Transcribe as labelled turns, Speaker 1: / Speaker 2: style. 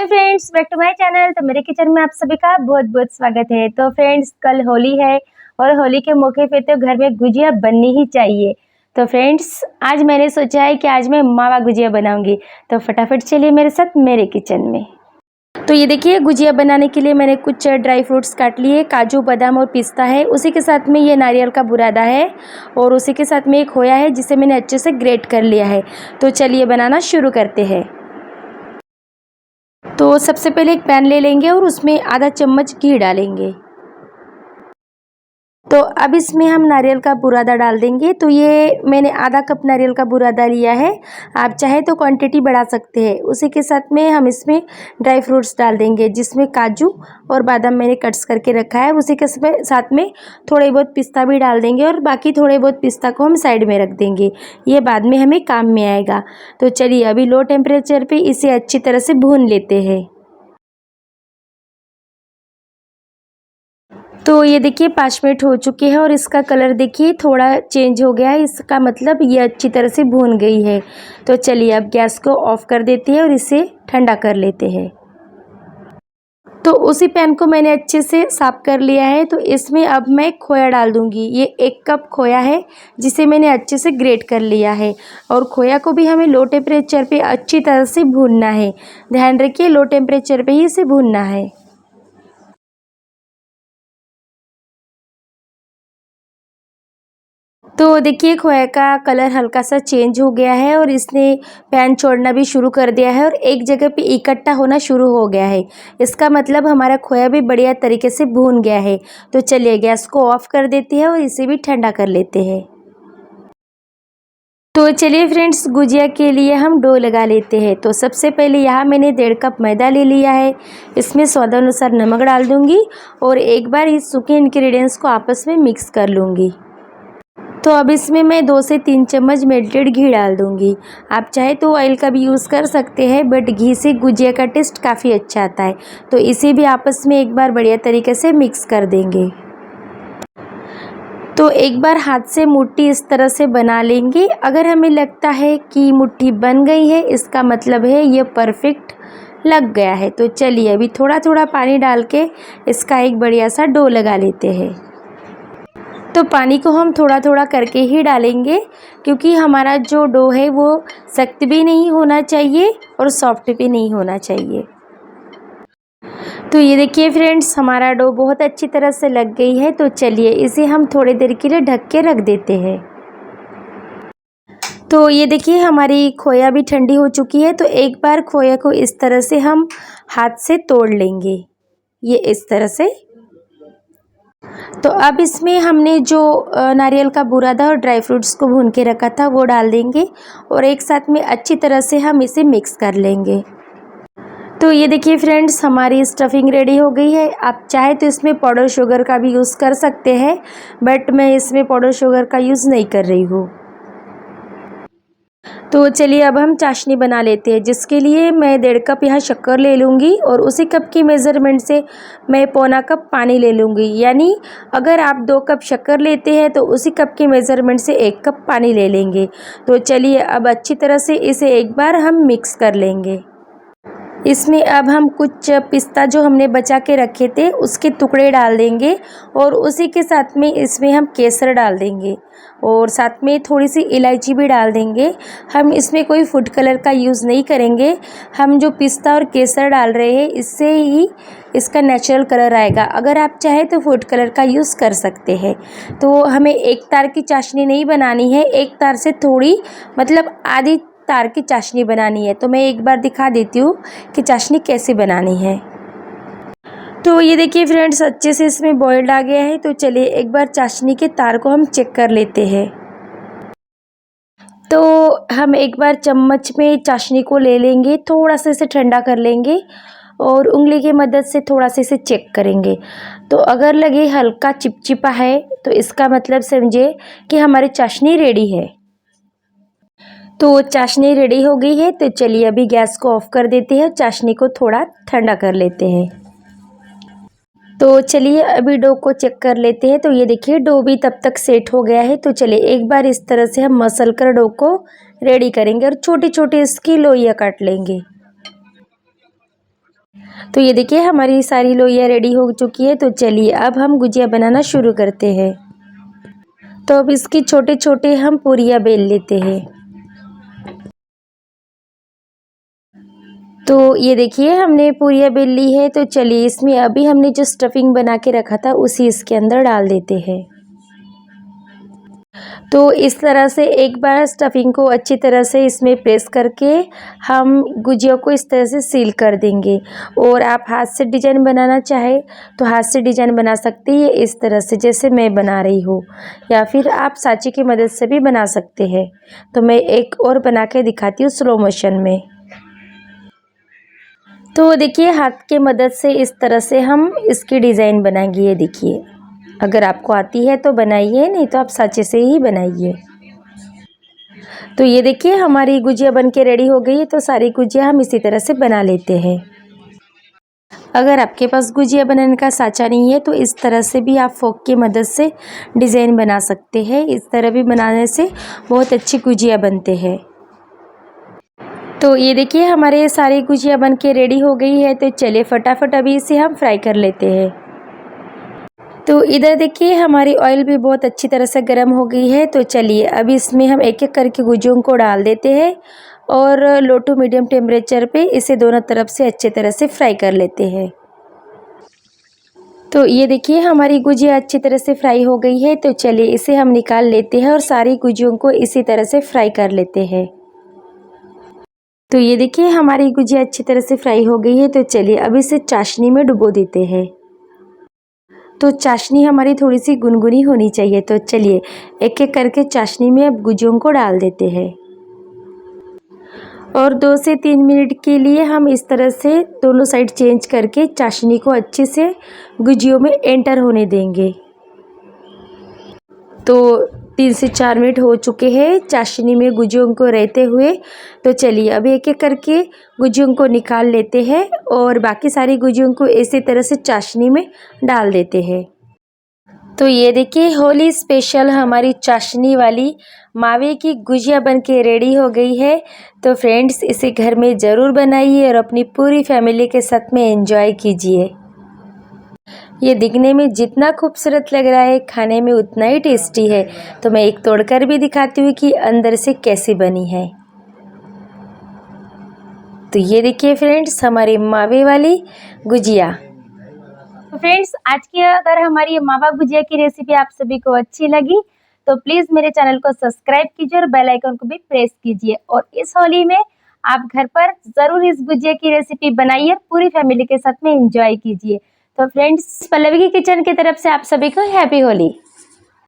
Speaker 1: Hello friends, back to my channel. तो मेरे kitchen में आप सभी का बहुत बहुत स्वागत है। तो फ्रेंड्स, कल होली है और होली के मौके पे तो घर में गुजिया बननी ही चाहिए। तो फ्रेंड्स, आज मैंने सोचा है कि आज मैं मावा गुजिया बनाऊंगी। तो फटाफट चलिए मेरे साथ मेरे किचन में। तो ये देखिए, गुजिया बनाने के लिए मैंने कुछ ड्राई फ्रूट्स काट लिए। काजू, बादाम और पिस्ता है। उसी के साथ में ये नारियल का बुरादा है और उसी के साथ में एक खोया है जिसे मैंने अच्छे से ग्रेट कर लिया है। तो चलिए बनाना शुरू करते हैं। तो सबसे पहले एक पैन ले लेंगे और उसमें आधा चम्मच घी डालेंगे। तो अब इसमें हम नारियल का बुरादा डाल देंगे। तो ये मैंने आधा कप नारियल का बुरादा लिया है। आप चाहे तो क्वांटिटी बढ़ा सकते हैं। उसी के साथ में हम इसमें ड्राई फ्रूट्स डाल देंगे, जिसमें काजू और बादाम मैंने कट्स करके रखा है। उसी के साथ में थोड़े बहुत पिस्ता भी डाल देंगे और बाकी थोड़े बहुत पिस्ता को हम साइड में रख देंगे, ये बाद में हमें काम में आएगा। तो चलिए अभी लो टेम्परेचर पर इसे अच्छी तरह से भून लेते हैं। तो ये देखिए 5 मिनट हो चुके हैं और इसका कलर देखिए थोड़ा चेंज हो गया है। इसका मतलब ये अच्छी तरह से भून गई है। तो चलिए अब गैस को ऑफ कर देते हैं और इसे ठंडा कर लेते हैं। तो उसी पैन को मैंने अच्छे से साफ कर लिया है। तो इसमें अब मैं खोया डाल दूंगी। ये 1 कप खोया है जिसे मैंने अच्छे से ग्रेट कर लिया है। और खोया को भी हमें लो टेम्परेचर पे अच्छी तरह से भूनना है। ध्यान रखिए, लो टेम्परेचर पे ही इसे भूनना है। तो देखिए खोया का कलर हल्का सा चेंज हो गया है और इसने पैन छोड़ना भी शुरू कर दिया है और एक जगह पे इकट्ठा होना शुरू हो गया है। इसका मतलब हमारा खोया भी बढ़िया तरीके से भून गया है। तो चलिए गैस को ऑफ कर देते हैं और इसे भी ठंडा कर लेते हैं। तो चलिए फ्रेंड्स, गुजिया के लिए हम डो लगा लेते हैं। तो सबसे पहले यहाँ मैंने 1.5 कप मैदा ले लिया है। इसमें स्वादानुसार नमक डाल दूँगी और एक बार इस सूखे इंग्रेडिएंट्स को आपस में मिक्स कर लूँगी। तो अब इसमें मैं 2 से 3 चम्मच मेल्टेड घी डाल दूंगी। आप चाहे तो ऑयल का भी यूज़ कर सकते हैं, बट घी से गुजिया का टेस्ट काफ़ी अच्छा आता है। तो इसे भी आपस में एक बार बढ़िया तरीके से मिक्स कर देंगे। तो एक बार हाथ से मुट्ठी इस तरह से बना लेंगे। अगर हमें लगता है कि मुट्ठी बन गई है, इसका मतलब है ये परफेक्ट लग गया है। तो चलिए अभी थोड़ा थोड़ा पानी डाल के इसका एक बढ़िया सा डो लगा लेते हैं। तो पानी को हम थोड़ा थोड़ा करके ही डालेंगे, क्योंकि हमारा जो डो है वो सख्त भी नहीं होना चाहिए और सॉफ्ट भी नहीं होना चाहिए। तो ये देखिए फ्रेंड्स, हमारा डो बहुत अच्छी तरह से लग गई है। तो चलिए इसे हम थोड़ी देर के लिए ढक के रख देते हैं। तो ये देखिए हमारी खोया भी ठंडी हो चुकी है। तो एक बार खोया को इस तरह से हम हाथ से तोड़ लेंगे, ये इस तरह से। तो अब इसमें हमने जो नारियल का बुरादा और ड्राई फ्रूट्स को भून के रखा था वो डाल देंगे और एक साथ में अच्छी तरह से हम इसे मिक्स कर लेंगे। तो ये देखिए फ्रेंड्स, हमारी स्टफिंग रेडी हो गई है। आप चाहे तो इसमें पाउडर शुगर का भी यूज़ कर सकते हैं, बट मैं इसमें पाउडर शुगर का यूज़ नहीं कर रही हूँ। तो चलिए अब हम चाशनी बना लेते हैं, जिसके लिए मैं 1.5 कप यहाँ शक्कर ले लूँगी और उसी कप की मेज़रमेंट से मैं पौना कप पानी ले लूँगी। यानी अगर आप 2 कप शक्कर लेते हैं तो उसी कप की मेज़रमेंट से 1 कप पानी ले लेंगे। तो चलिए अब अच्छी तरह से इसे एक बार हम मिक्स कर लेंगे। इसमें अब हम कुछ पिस्ता जो हमने बचा के रखे थे उसके टुकड़े डाल देंगे और उसी के साथ में इसमें हम केसर डाल देंगे और साथ में थोड़ी सी इलायची भी डाल देंगे। हम इसमें कोई फूड कलर का यूज़ नहीं करेंगे। हम जो पिस्ता और केसर डाल रहे हैं इससे ही इसका नेचुरल कलर आएगा। अगर आप चाहें तो फूड कलर का यूज़ कर सकते हैं। तो हमें एक तार की चाशनी नहीं बनानी है, एक तार से थोड़ी मतलब आधी तार की चाशनी बनानी है। तो मैं एक बार दिखा देती हूँ कि चाशनी कैसे बनानी है। तो ये देखिए फ्रेंड्स, अच्छे से इसमें बॉइल्ड आ गया है। तो चलिए एक बार चाशनी के तार को हम चेक कर लेते हैं। तो हम एक बार चम्मच में चाशनी को ले लेंगे, थोड़ा सा इसे ठंडा कर लेंगे और उंगली की मदद से थोड़ा सा इसे चेक करेंगे। तो अगर लगे हल्का चिपचिपा है तो इसका मतलब समझे कि हमारी चाशनी रेडी है। तो चाशनी रेडी हो गई है। तो चलिए अभी गैस को ऑफ कर देते हैं, चाशनी को थोड़ा ठंडा कर लेते हैं। तो चलिए अभी डो को चेक कर लेते हैं। तो ये देखिए डो भी तब तक सेट हो गया है। तो चलिए एक बार इस तरह से हम मसल कर डो को रेडी करेंगे और छोटी छोटी इसकी लोइयाँ काट लेंगे। तो ये देखिए हमारी सारी लोइयाँ रेडी हो चुकी है। तो चलिए अब हम गुजिया बनाना शुरू करते हैं। तो अब इसकी छोटे छोटे हम पूरियाँ बेल लेते हैं। तो ये देखिए हमने पूरियाँ बेल ली है। तो चलिए इसमें अभी हमने जो स्टफिंग बना के रखा था उसी इसके अंदर डाल देते हैं। तो इस तरह से एक बार स्टफिंग को अच्छी तरह से इसमें प्रेस करके हम गुजिया को इस तरह से सील कर देंगे। और आप हाथ से डिज़ाइन बनाना चाहे तो हाथ से डिज़ाइन बना सकते हैं इस तरह से जैसे मैं बना रही हूँ, या फिर आप साँचे की मदद से भी बना सकते हैं। तो मैं एक और बना के दिखाती हूँ स्लो मोशन में। तो देखिए हाथ की मदद से इस तरह से हम इसकी डिज़ाइन बनाएंगे। ये देखिए, अगर आपको आती है तो बनाइए, नहीं तो आप साँचे से ही बनाइए। तो ये देखिए हमारी गुजिया बन के रेडी हो गई है। तो सारी गुजिया हम इसी तरह से बना लेते हैं। अगर आपके पास गुजिया बनाने का साँचा नहीं है तो इस तरह से भी आप फोक की मदद से डिज़ाइन बना सकते हैं। इस तरह भी बनाने से बहुत अच्छी गुजिया बनते हैं। तो ये देखिए हमारे सारी गुजिया बन के रेडी हो गई है। तो चलिए फटाफट अभी इसे हम फ्राई कर लेते हैं। तो इधर देखिए हमारी ऑयल भी बहुत अच्छी तरह से गर्म हो गई है। तो चलिए अभी इसमें हम एक एक करके गुजियों को डाल देते हैं और लो टू मीडियम टेम्परेचर पे इसे दोनों तरफ से अच्छी तरह से फ्राई कर लेते हैं। तो ये देखिए हमारी गुजिया अच्छी तरह से फ्राई हो गई है। तो चलिए इसे हम निकाल लेते हैं और सारी गुजियों को इसी तरह से फ्राई कर लेते हैं। तो ये देखिए हमारी गुजिया अच्छी तरह से फ्राई हो गई है। तो चलिए अब इसे चाशनी में डुबो देते हैं। तो चाशनी हमारी थोड़ी सी गुनगुनी होनी चाहिए। तो चलिए एक एक करके चाशनी में अब गुजियों को डाल देते हैं और 2 से 3 मिनट के लिए हम इस तरह से दोनों साइड चेंज करके चाशनी को अच्छे से गुजियों में एंटर होने देंगे। तो 3 से 4 मिनट हो चुके हैं चाशनी में गुजियों को रहते हुए। तो चलिए अभी एक एक करके गुजियों को निकाल लेते हैं और बाकी सारी गुजियों को इसी तरह से चाशनी में डाल देते हैं। तो ये देखिए होली स्पेशल हमारी चाशनी वाली मावे की गुजिया बन के रेडी हो गई है। तो फ्रेंड्स इसे घर में ज़रूर बनाइए और अपनी पूरी फैमिली के साथ में एंजॉय कीजिए। ये दिखने में जितना खूबसूरत लग रहा है खाने में उतना ही टेस्टी है। तो मैं एक तोड़कर भी दिखाती हूँ कि अंदर से कैसी बनी है। तो ये देखिए फ्रेंड्स हमारी मावे वाली गुजिया।
Speaker 2: तो फ्रेंड्स आज की अगर हमारी मावा गुजिया की रेसिपी आप सभी को अच्छी लगी तो प्लीज मेरे चैनल को सब्सक्राइब कीजिए और बेल आइकन को भी प्रेस कीजिए। और इस होली में आप घर पर जरूर इस गुजिया की रेसिपी बनाइए और पूरी फैमिली के साथ में एंजॉय कीजिए। तो फ्रेंड्स पल्लवी की किचन की तरफ से आप सभी को हैप्पी होली।